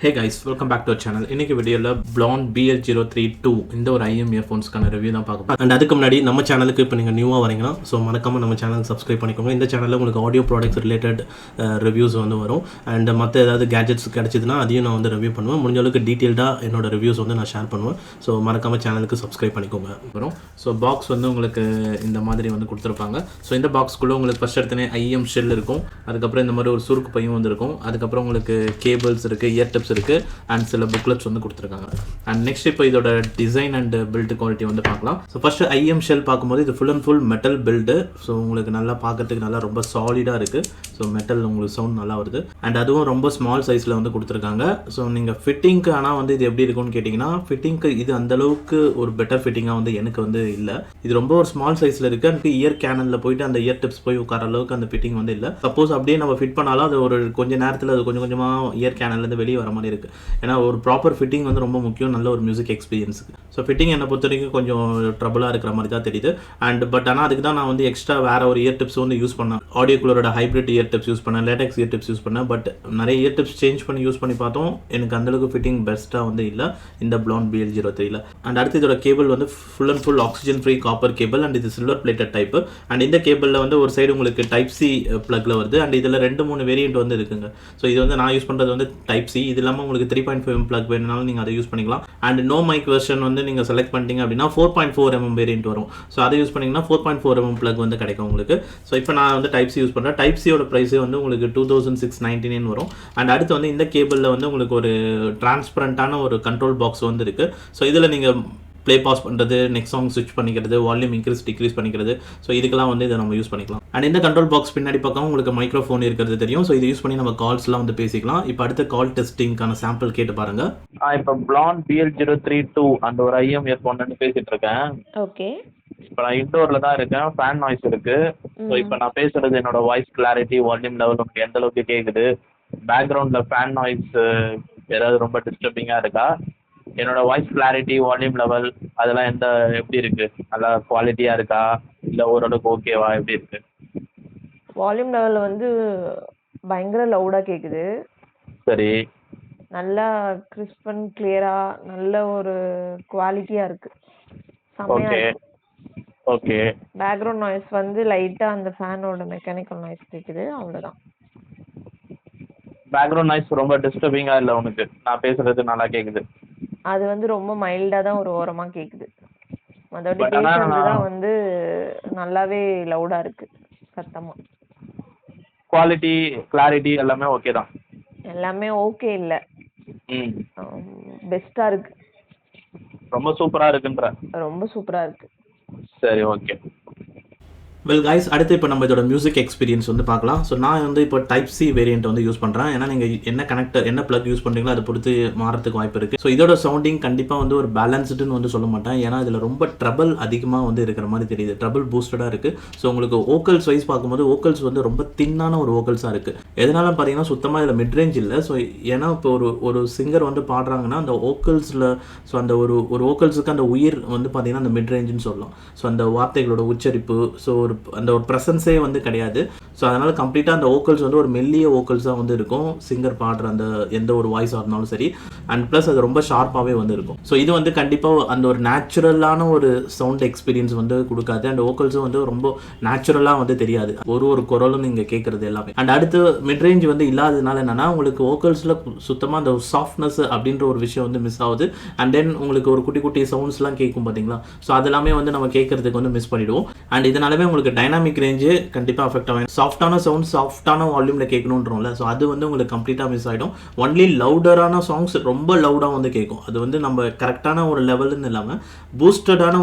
Hey guys, welcome back to our channel. இன்னைக்கு வீடியோல Blond BL032 இந்த ஒரு IM இயர்ஃபோன்ஸ்க்கான ரிவ்யூ தான் பார்க்க போறோம். அண்ட் அதுக்கு முன்னாடி நம்ம சேனலுக்கு இப்போ நீங்கள் நியூவாக வரீங்கன்னா ஸோ மறக்காம நம்ம சேனலுக்கு சப்ஸ்கிரைப் பண்ணிக்கோங்க. இந்த சேனலில் உங்களுக்கு ஆடியோ ப்ராடக்ட்ஸ் ரிலேட்டட் ரிவ்யூஸ் வந்து வரும். அண்ட் மற்ற ஏதாவது கேஜெட்ஸ் கிடச்சிதுன்னா அதையும் நான் வந்து ரிவ்யூ பண்ணுவேன். முடிஞ்ச அளவுக்கு டீட்டெயில்டாக என்னோட ரிவ்யூஸ் வந்து நான் ஷேர் பண்ணுவேன். ஸோ மறக்காம சேனலுக்கு சப்ஸ்கிரைப் பண்ணிக்கோங்க. வரும். ஸோ பாக்ஸ் வந்து உங்களுக்கு இந்த மாதிரி வந்து கொடுத்துருப்பாங்க. ஸோ இந்த பாக்ஸ்க்குள்ளே உங்களுக்கு ஃபஸ்ட் எடுத்தனே IM ஷெல் இருக்கும். அதுக்கப்புறம் இந்த மாதிரி ஒரு சுருக்கு பையும் வந்து இருக்கும். அதுக்கப்புறம் உங்களுக்கு கேபிள்ஸ் இருக்குது, இயர் டிப்ஸ் இருக்குது, அண்ட் சில புக்லெட்ஸ் வந்து கொடுத்துருக்காங்க. அண்ட் நெக்ஸ்ட் இப்போ இதோட டிசைன் அண்ட் பில்டு குவாலிட்டி வந்து பார்க்கலாம். ஸோ ஃபர்ஸ்ட் IM ஷெல் பார்க்கும்போது இது full and full metal build. So உங்களுக்கு நல்லா பார்க்கறதுக்கு நல்லா ரொம்ப சாலிடாக இருக்குது. ஸோ மெட்டல் உங்களுக்கு சவுண்ட் நல்லா வருது. அண்ட் அதுவும் ரொம்ப ஸ்மால் சைஸில் வந்து கொடுத்துருக்காங்க. ஸோ நீங்கள் ஃபிட்டிங்க்கு ஆனால் வந்து இது எப்படி இருக்கும்னு கேட்டிங்கன்னா, ஃபிட்டிங்க்கு இது அந்தளவுக்கு ஒரு பெட்டர் ஃபிட்டிங்காக வந்து எனக்கு வந்து இல்லை. இது ரொம்ப ஒரு ஸ்மால் சைஸில் இருக்குது. எனக்கு இயர் கேனலில் போயிட்டு அந்த இயர் டிப்ஸ் போய் உட்கார அளவுக்கு அந்த ஃபிட்டிங் வந்து இல்லை. சப்போஸ் அப்படியே நம்ம ஃபிட் பண்ணாலும் அது ஒரு கொஞ்சம் நேரத்தில் அது கொஞ்சம் கொஞ்சமாக இயர் கேனல்லேருந்து வெளியே வர மாதிரி இருக்குது. ஏன்னா ஒரு ப்ராப்பர் ஃபிட்டிங் வந்து ரொம்ப முக்கியம் நல்ல ஒரு மியூசிக் எக்ஸ்பீரியன்ஸுக்கு. ஸோ ஃபிட்டிங் என்னை பொறுத்த வரைக்கும் கொஞ்சம் ட்ரபிளாக இருக்கிற மாதிரி தான் தெரியுது. அண்ட் பட் ஆனால் அதுக்கு தான் நான் வந்து எக்ஸ்ட்ரா வேறு ஒரு இயர் டிப்ஸ் வந்து யூஸ் பண்ணேன். ஆடியோ கூலரோட ஹைப்ரிட் இயர் டிப்ஸ் யூஸ் பண்ணேன், லேட்டெக்ஸ் இயர் டிப்ஸ் யூஸ் பண்ணேன். பட் நிறைய இயர் டிப்ஸ் சேஞ்ச் பண்ணி யூஸ் பண்ணி பார்த்தோம், எனக்கு அந்தளவுக்கு ஃபிட்டிங் பெஸ்ட்டாக வந்து இல்லை இந்த Blond BL03. அண்ட் அடுத்து இதோட கேபிள் வந்து full and full oxygen free copper cable. And இது சில்வர் பிளேட்டட் டைப்பு. அண்ட் இந்த கேபிளில் வந்து ஒரு சைடு உங்களுக்கு டைப் சி ப்ளக்கில் வருது. அண்ட் இதில் 2-3 வேரியன்ட் வந்து இருக்குங்க. ஸோ இது வந்து நான் யூஸ் பண்ணுறது வந்து டைப் சி. இது இல்லாமல் உங்களுக்கு 3.5mm ப்ளக் வேணுனாலும் நீங்கள் அதை யூஸ் பண்ணிக்கலாம். அண்ட் நோ மைக் வெர்ஷன் வந்து நீங்கள் செலக்ட் பண்ணிட்டீங்க அப்படின்னா 4.4mm வேரியன்ட் வரும். ஸோ அதை யூஸ் பண்ணிங்கன்னா 4.4mm ப்ளக் வந்து கிடைக்கும் உங்களுக்கு. ஸோ இப்போ நான் வந்து டைப் சி யூஸ் பண்ணுறேன். டைப் சியோட ப்ரைஸே வந்து உங்களுக்கு 2699 வரும். அண்ட் அடுத்து வந்து இந்த கேபிளில் வந்து உங்களுக்கு ஒரு டிரான்ஸ்பரண்டான ஒரு கண்ட்ரோல் பாக்ஸ் வந்து இருக்குது. ஸோ இதில் நீங்கள் ப்ளே பாஸ் பண்ணுறது, நெக்ஸ்ட் சாங் ஸ்விட்ச் பண்ணிக்கிறது, வால்யூம் இன்க்ரீஸ் டிக்ரீஸ் பண்ணிக்கிறது. ஸோ இதுக்கெல்லாம் வந்து இதை நம்ம யூஸ் பண்ணிக்கலாம். அண்ட் இந்த கண்ட்ரோல் பாக்ஸ் பின்னாடி பக்கம் உங்களுக்கு மைக்ரோஃபோன் இருக்கிறது தெரியும். ஸோ இது யூஸ் பண்ணி நம்ம கால்ஸ்லாம் வந்து பேசிக்கலாம். இப்போ அடுத்த கால் டெஸ்டிங்கான சாம்பிள் கேட்டு பாருங்க. இப்போ Blond BL032 அந்த ஒரு IM இயர்ஃபோன் பேசிட்டு இருக்கேன். ஓகே. இப்போ நான் இன்டோரில் தான் இருக்கேன். ஃபேன் நாய்ஸ் இருக்கு. ஸோ இப்போ நான் பேசுறது என்னோட வாய்ஸ் கிளாரிட்டி, வால்யூம் லெவல் உங்களுக்கு எந்த அளவுக்கு கேட்குது? பேக்ரவுண்டில் ஃபேன் நாய்ஸ் ஏதாவது ரொம்ப டிஸ்டர்பிங்காக இருக்கா? என்னோட வாய்ஸ் கிளாரிட்டி, வால்யூம் லெவல் அதெல்லாம் எப்படி இருக்கு? நல்லா குவாலிட்டியாக இருக்கா இல்லை ஓரளவுக்கு ஓகேவா? எப்படி இருக்கு? வால்யூம் லெவல் வந்து பயங்கர லவுடாக கேட்குது. சரி. நல்லா கிறிஸ்ப் அண்ட் கிளியராக நல்ல ஒரு குவாலிட்டியாக இருக்கு. Okay okay. பேக்ரவுண்ட் நாய்ஸ் வந்து லைட்டாக அந்த ஃபேனோட மெக்கானிக்கல் நாய்ஸ் கேட்குது, அவ்வளோதான். பேக்ரவுண்ட் நாய்ஸ் ரொம்ப டிஸ்டர்பிங்காக இல்லை உனக்கு? நான் பேசுறது நல்லா கேட்குது. அது வந்து ரொம்ப மைல்டாக தான் ஒரு ஓரமாக கேட்குது. மற்றபடி But ஆனா பேசுறது தான் வந்து நல்லாவே லவுடாக இருக்கு, சத்தமாக. குவாலிட்டி, கிளாரிட்டி எல்லாமே ஓகே தான்? எல்லாமே ஓகே இல்லை, ம். பெஸ்ட்டாக இருக்கு. ரொம்ப சூப்பராக இருக்குன்ற? ரொம்ப சூப்பராக இருக்கு. சரி, ஓகே. வெல் கைஸ், அடுத்து இப்போ நம்ம இதோட மியூசிக் எக்ஸ்பீரியன்ஸ் வந்து பார்க்கலாம். ஸோ நான் வந்து இப்போ டைப் சி வேரியன்ட் வந்து யூஸ் பண்ணுறேன். ஏன்னா நீங்கள் என்ன கனெக்டர், என்ன ப்ளக் யூஸ் பண்ணுறீங்களோ அதை பொறுத்து மாறத்துக்கு வாய்ப்பு இருக்குது. ஸோ இதோட சவுண்டிங் கண்டிப்பாக வந்து ஒரு பேலன்ஸ்டுன்னு வந்து சொல்ல மாட்டேன். ஏன்னா இதில் ரொம்ப ட்ரபிள் அதிகமாக வந்து இருக்கிற மாதிரி தெரியுது. ட்ரபிள் பூஸ்டடாக இருக்குது. ஸோ உங்களுக்கு வோக்கல்ஸ் வைஸ் பார்க்கும்போது வோக்கல்ஸ் வந்து ரொம்ப தின்னான ஒரு வோக்கல்ஸாக இருக்குது. எதனால பார்த்தீங்கன்னா சுத்தமாக இதில் மிட்ரேஞ்ச் இல்லை. ஸோ ஏன்னா இப்போ ஒரு சிங்கர் வந்து பாடுறாங்கன்னா அந்த வோக்கல்ஸில், ஸோ அந்த ஒரு வோக்கல்ஸுக்கு அந்த உயிர் வந்து பார்த்தீங்கன்னா அந்த மிட்ரேஞ்சுன்னு சொல்லலாம். ஸோ அந்த வார்த்தைகளோட உச்சரிப்பு, ஸோ அந்த ஒரு ப்ரெசன்ஸே வந்து கிடையாது. ஸோ அதனால் கம்ப்ளீட்டாக அந்த வோக்கல்ஸ் வந்து ஒரு மெல்லிய வோக்கல்ஸாக வந்து இருக்கும். சிங்கர் பாடுற அந்த எந்த ஒரு வாய்ஸாக இருந்தாலும் சரி. அண்ட் ப்ளஸ் அது ரொம்ப ஷார்ப்பாகவே வந்து இருக்கும். ஸோ இது வந்து கண்டிப்பாக அந்த ஒரு நேச்சுரலான ஒரு சவுண்ட் எக்ஸ்பீரியன்ஸ் வந்து கொடுக்காது. அண்ட் வோக்கல்ஸும் வந்து ரொம்ப நேச்சுரலாக வந்து தெரியாது. ஒரு குரலும் நீங்கள் கேட்குறது எல்லாமே. அண்ட் அடுத்து மிட்ரேஞ்ச் வந்து இல்லாததுனால என்னென்னா உங்களுக்கு வோக்கல்ஸில் சுத்தமாக அந்த சாஃப்ட்னஸ் அப்படின்ற ஒரு விஷயம் வந்து மிஸ் ஆகுது. அண்ட் தென் உங்களுக்கு ஒரு குட்டி குட்டி சவுண்ட்ஸ்லாம் கேட்கும் பார்த்தீங்களா? ஸோ அதெல்லாமே வந்து நம்ம கேட்கறதுக்கு வந்து மிஸ் பண்ணிவிடுவோம். அண்ட் இதனாலுமே உங்களுக்கு டைனாமிக் ரேஞ்சு கண்டிப்பாக அஃபெக்ட் ஆகும். சாஃப்டான சவுண்ட் சாஃப்டான வால்யூமில் கேட்கணுன்றோம்ல, ஸோ அது வந்து உங்களுக்கு கம்ப்ளீட்டாக மிஸ் ஆகிடும். ஒன்லி லவுடரான சாங்ஸ் ரொம்ப லவுடாக வந்து கேட்கும். அது வந்து நம்ம கரெக்டான ஒரு லெவலுன்னு இல்லாமல் பூஸ்டடான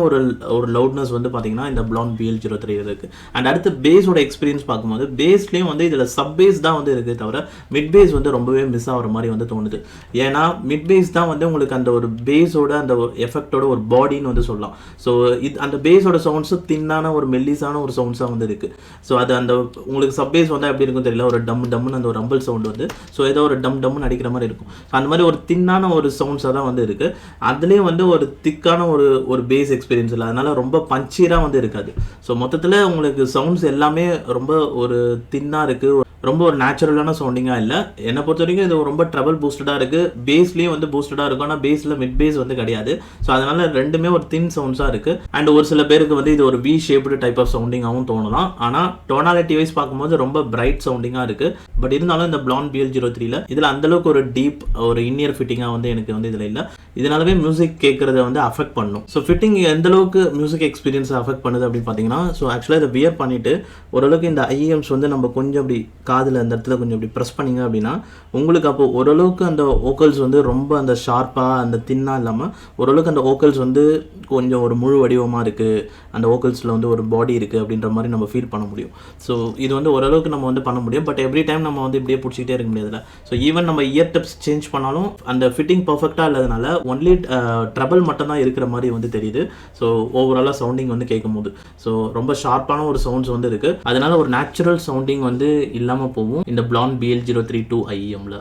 ஒரு லவுட்னஸ் வந்து பார்த்தீங்கன்னா இந்த Blond BL03 இருக்குது. அண்ட் அடுத்து பேஸோட எக்ஸ்பீரியன்ஸ் பார்க்கும்போது பேஸ்லேயும் வந்து இதில் சப் பேஸ் தான் வந்து இருக்குது, தவிர மிட் பேஸ் வந்து ரொம்பவே மிஸ் ஆகிற மாதிரி வந்து தோணுது. ஏன்னா மிட் பேஸ் தான் வந்து உங்களுக்கு அந்த ஒரு பேஸோட அந்த எஃபெக்டோட ஒரு பாடின்னு வந்து சொல்லலாம். ஸோ இது அந்த பேஸோட சவுண்ட்ஸு தின்னான ஒரு மெல்லிஸான ஒரு சவுண்ட்ஸாக வந்து இருக்குது. ஸோ அது அந்த உங்களுக்கு சப்பேஸ் வந்தால் எப்படி இருக்கும் தெரியல, ஒரு டம்முன்னு அந்த ஒரு ரம்பிள் சவுண்ட் வந்து, ஸோ ஏதோ ஒரு டம்முன்னு அடிக்கிற மாதிரி இருக்கும். ஸோ அந்த மாதிரி ஒரு தின்னான ஒரு சவுண்ட்ஸாக தான் வந்து இருக்குது. அதுலேயும் வந்து ஒரு திக்கான ஒரு பேஸ் எக்ஸ்பீரியன்ஸ் இல்லை, அதனால ரொம்ப பஞ்சீராக வந்து இருக்காது. ஸோ மொத்தத்தில் உங்களுக்கு சவுண்ட்ஸ் எல்லாமே ரொம்ப ஒரு தின்னாக இருக்குது, ரொம்ப ஒரு நேச்சுரலான சவுண்டிங்காக இல்லை. என்னை பொறுத்த வரைக்கும் இது ரொம்ப ட்ரபிள் பூஸ்டடாக இருக்குது. பேஸ்லேயும் வந்து பூஸ்டடாக இருக்கும், ஆனால் பேஸில் மிட் பேஸ் வந்து கிடையாது. ஸோ அதனால் ரெண்டுமே ஒரு தின் சவுண்ட்ஸாக இருக்குது. அண்ட் ஒரு சில பேருக்கு வந்து இது ஒரு வி ஷேப்டு டைப் ஆஃப் சவுண்டிங்காகவும் தோணலாம். ஆனால் டோனாலிட்டி வைஸ் பார்க்கும்போது ரொம்ப பிரைட் சவுண்டிங்காக இருக்குது. பட் இருந்தாலும் இந்த Blond BL03ல இதில் அந்தளவுக்கு ஒரு டீப் ஒரு இன்னியர் ஃபிட்டிங்காக வந்து எனக்கு வந்து இதில் இல்லை. இதனாலவே மியூசிக் கேட்குறத வந்து அஃபெக்ட் பண்ணும். ஸோ ஃபிட்டிங் எந்த அளவுக்கு மியூசிக் எக்ஸ்பீரியன்ஸை அஃபெக்ட் பண்ணுது அப்படின்னு பார்த்தீங்கன்னா, ஸோ ஆக்சுவலாக இதை வியர் பண்ணிவிட்டு ஓரளவுக்கு இந்த ஐஎம்ஸ் வந்து நம்ம கொஞ்சம் அப்படி காதில் அந்த இடத்துல கொஞ்சம் அப்படி ப்ரெஸ் பண்ணிங்க அப்படின்னா உங்களுக்கு அப்போ ஓரளவுக்கு அந்த வோக்கல்ஸ் வந்து ரொம்ப அந்த ஷார்ப்பாக அந்த தின்னாக இல்லாமல் ஓரளவுக்கு அந்த வோக்கல்ஸ் வந்து கொஞ்சம் ஒரு முழு வடிவமாக இருக்குது, அந்த வோக்கல்ஸில் வந்து ஒரு பாடி இருக்குது அப்படின்ற மாதிரி நம்ம ஃபீல் பண்ண முடியும். ஸோ இது வந்து ஓரளவுக்கு நம்ம வந்து பண்ண முடியும். பட் எவ்ரி டைம் நம்ம வந்து இப்படியே பிடிச்சிக்கிட்டே இருக்க முடியாதுல்ல. ஸோ ஈவன் நம்ம இயர் டிப்ஸ் சேஞ்ச் பண்ணாலும் அந்த ஃபிட்டிங் பர்ஃபெக்டாக இல்லாதனால ஒன்லி ட்ரபிள் மட்டும்தான் இருக்கிற மாதிரி வந்து தெரியுது. ஸோ ஓவராலாக சவுண்டிங் வந்து கேட்கும் போது ஸோ ரொம்ப ஷார்ப்பான ஒரு சவுண்ட்ஸ் வந்து இருக்குது. அதனால ஒரு நேச்சுரல் சவுண்டிங் வந்து இல்லாமல் போகும் இந்த Blond BL032 IEMல.